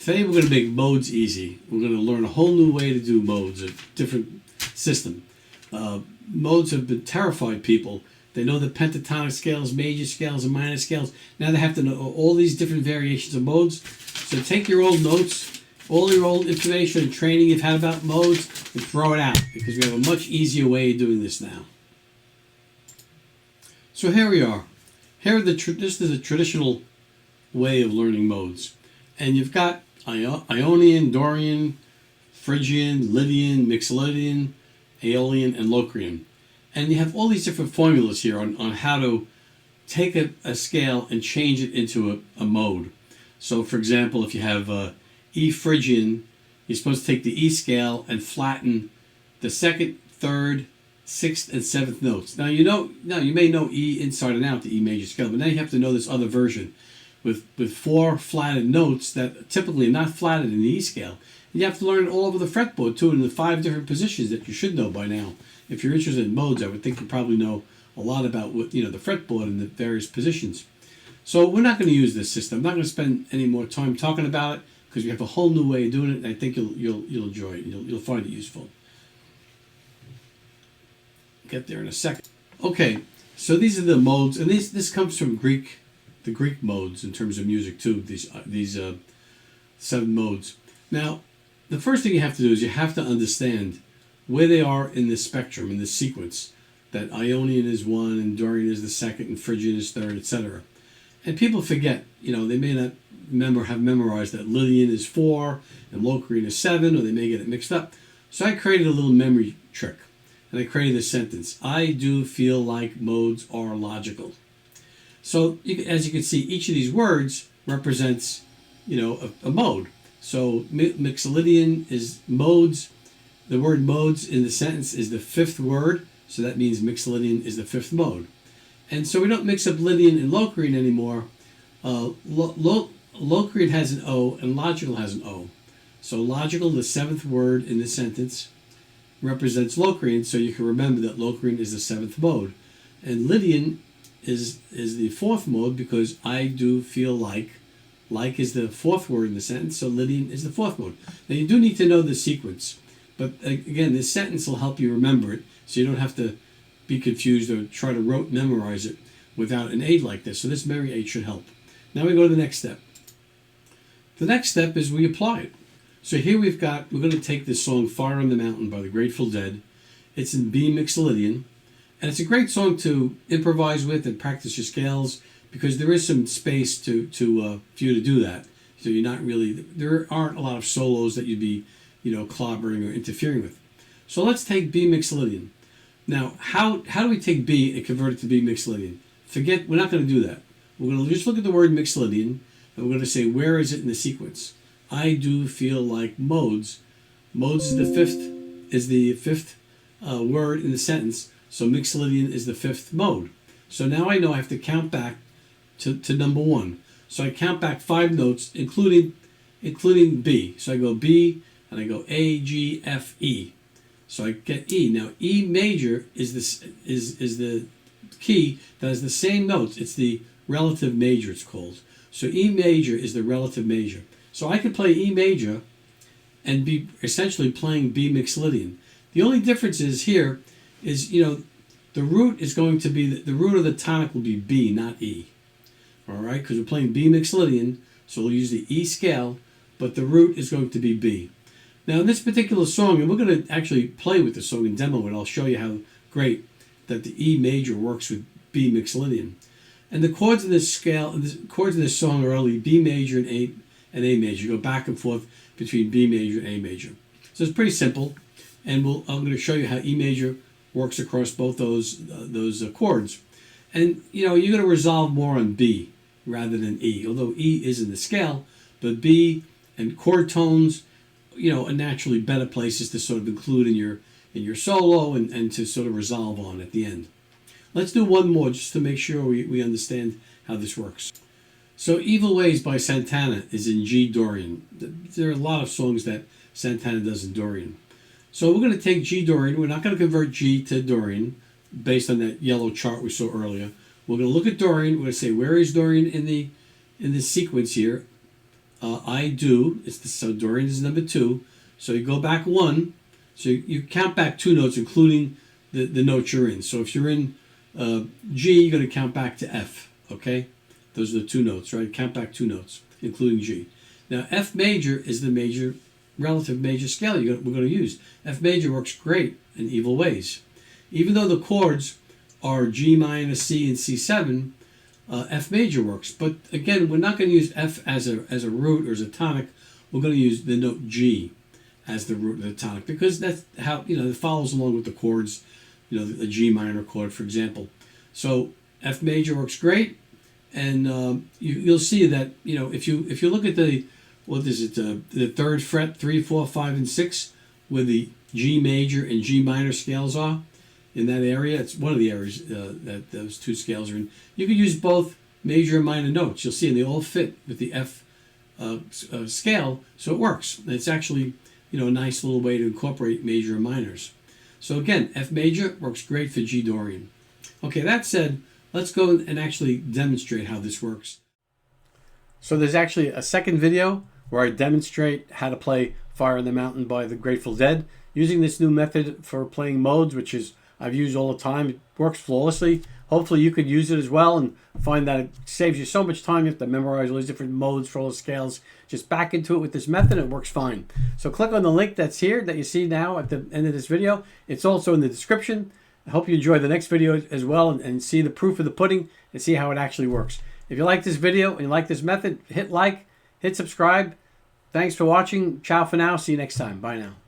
Today we're going to make modes easy. We're going to learn a whole new way to do modes, a different system. Modes have been terrified people. They know the pentatonic scales, major scales, and minor scales. Now they have to know all these different variations of modes. So take your old notes, all your old information and training you've had about modes, and throw it out, because we have a much easier way of doing this now. So here we are. This is a traditional way of learning modes. And you've got Ionian, Dorian, Phrygian, Lydian, Mixolydian, Aeolian, and Locrian. And you have all these different formulas here on how to take a scale and change it into a mode. So for example, if you have E Phrygian, you're supposed to take the E scale and flatten the second, third, sixth, and seventh notes. Now you may know E inside and out, the E major scale, but now you have to know this other version with four flatted notes that typically are not flatted in the E scale. And you have to learn all over the fretboard too, in the 5 different positions that you should know by now. If you're interested in modes, I would think you probably know a lot about what, the fretboard and the various positions. So we're not going to use this system. I'm not going to spend any more time talking about it, because we have a whole new way of doing it, and I think you'll enjoy it. You'll find it useful. Get there in a second. Okay, so these are the modes, and this comes from the Greek modes in terms of music too. These 7 modes. Now, the first thing you have to do is you have to understand where they are in this spectrum, in this sequence. That Ionian is 1, and Dorian is the 2nd, and Phrygian is 3rd, etc. And people forget. They may not have memorized that Lydian is 4 and Locrian is 7, or they may get it mixed up. So I created a little memory trick, and I created this sentence: I do feel like modes are logical. So as you can see, each of these words represents, a mode. So Mixolydian is modes. The word modes in the sentence is the 5th word, so that means Mixolydian is the 5th mode. And so we don't mix up Lydian and Locrian anymore. Locrian has an O and logical has an O. So logical, the 7th word in the sentence, represents Locrian, so you can remember that Locrian is the 7th mode. And Lydian is the 4th mode, because I do feel like is the 4th word in the sentence, so Lydian is the 4th mode. Now you do need to know the sequence, but again, this sentence will help you remember it, so you don't have to be confused or try to memorize it without an aid like this. So this memory aid should help. Now we go to the next step. The next step is we apply it. So here we're going to take this song Fire on the Mountain by the Grateful Dead. It's in B Mixolydian. And it's a great song to improvise with and practice your scales, because there is some space for you to do that. So there aren't a lot of solos that you'd be, clobbering or interfering with. So let's take B Mixolydian. Now, how do we take B and convert it to B Mixolydian? We're not going to do that. We're going to just look at the word Mixolydian, and we're going to say, where is it in the sequence? I do feel like modes. Modes is the fifth word in the sentence. So Mixolydian is the 5th mode. So now I know I have to count back to number 1. So I count back 5 notes, including B. So I go B, and I go A, G, F, E. So I get E. Now E major is the key that has the same notes. It's the relative major, it's called. So E major is the relative major. So I can play E major and be essentially playing B Mixolydian. The only difference is here is, the root is going to be, the root of the tonic will be B, not E. All right, because we're playing B Mixolydian, so we'll use the E scale, but the root is going to be B. Now in this particular song, and we're going to actually play with the song and demo it, I'll show you how great that the E major works with B Mixolydian. And the chords in this scale, the chords in this song are only B major and A major. You go back and forth between B major and A major. So it's pretty simple, and I'm going to show you how E major works across both those chords. And you're going to resolve more on B rather than E, although E is in the scale, but B and chord tones, are naturally better places to sort of include in your solo and to sort of resolve on at the end. Let's do one more just to make sure we understand how this works. So Evil Ways by Santana is in G Dorian. There are a lot of songs that Santana does in Dorian. So we're going to take G Dorian. We're not going to convert G to Dorian based on that yellow chart we saw earlier. We're going to look at Dorian. We're going to say, where is Dorian in the sequence here? I do. So Dorian is number 2. So you go back 1. So you count back 2 notes, including the note you're in. So if you're in G, you're going to count back to F. Okay? Those are the 2 notes, right? Count back 2 notes, including G. Now, F major is the relative major scale we're going to use. F major works great in evil ways. Even though the chords are G minor, C, and C7, F major works. But again, we're not going to use F as a root or as a tonic. We're going to use the note G as the root of the tonic, because that's how, it follows along with the chords, the G minor chord, for example. So F major works great, and you'll see that, if you look at the 3rd fret, 3, 4, 5, and 6, where the G major and G minor scales are, in that area, it's one of the areas that those 2 scales are in. You can use both major and minor notes. You'll see, and they all fit with the F scale, so it works. It's actually, a nice little way to incorporate major and minors. So again, F major works great for G Dorian. Okay, that said, let's go and actually demonstrate how this works. So there's actually a second video where I demonstrate how to play Fire in the Mountain by the Grateful Dead using this new method for playing modes, which is I've used all the time. It works flawlessly. Hopefully you could use it as well and find that it saves you so much time. You have to memorize all these different modes for all the scales. Just back into it with this method, it works fine. So click on the link that's here that you see now at the end of this video. It's also in the description. I hope you enjoy the next video as well and see the proof of the pudding and see how it actually works. If you like this video and you like this method, hit like, hit subscribe. Thanks for watching. Ciao for now. See you next time. Bye now.